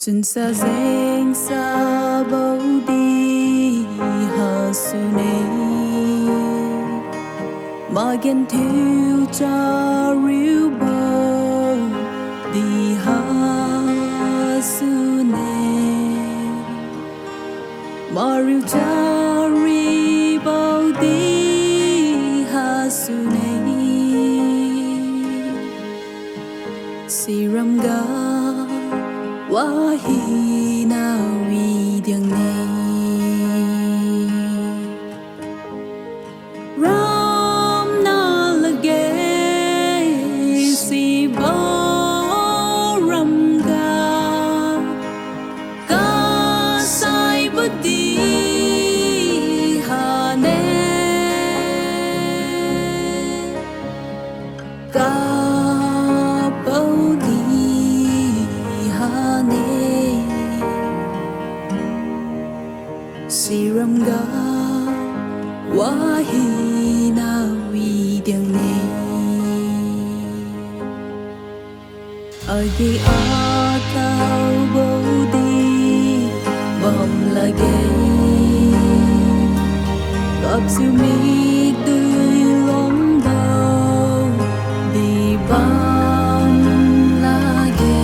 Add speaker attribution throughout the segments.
Speaker 1: Chân sa danh sa bầu đi hà su nê mà gen thiếu cha riu bầu đi hà su nê mà riu cha ri bầu đi hà su nê Siramga Wahi na Videography Ram na lage si bo ramga ka sai budi ha ne ka Siramga Wahi na Videography Agi atau bodi bom lagi Gặp siêu mi tươi lom đầu đi bom lagi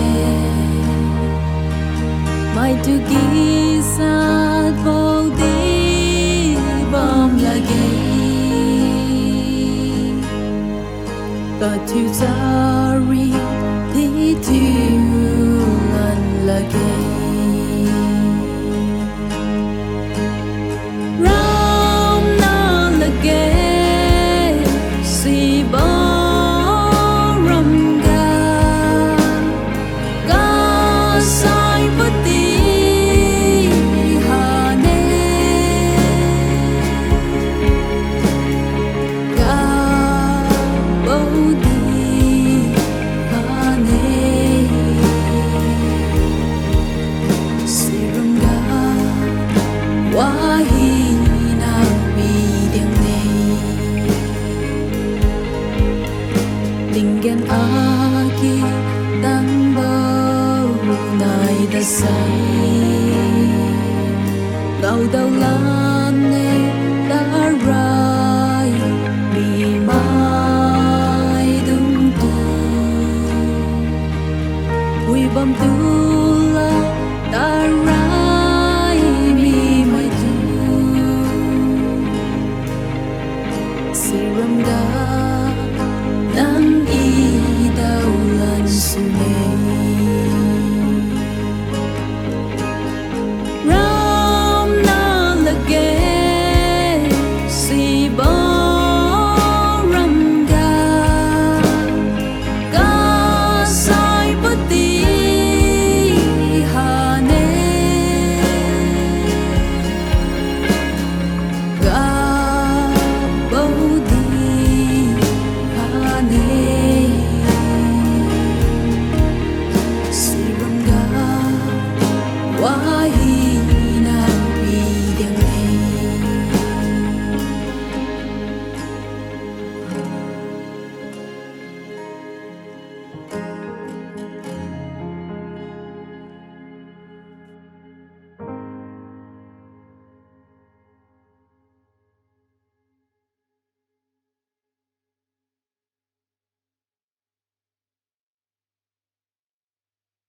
Speaker 1: Mai tu kisah bodi bom lagi Ta tu zari ti tu lan lagi Ram na lagi si bo ramga ka sai bodi Tinggan aki tang bầu nai đã say Gạo đầu lan nê đã rai Bị mai đúng tu Ui bom tu la đã rai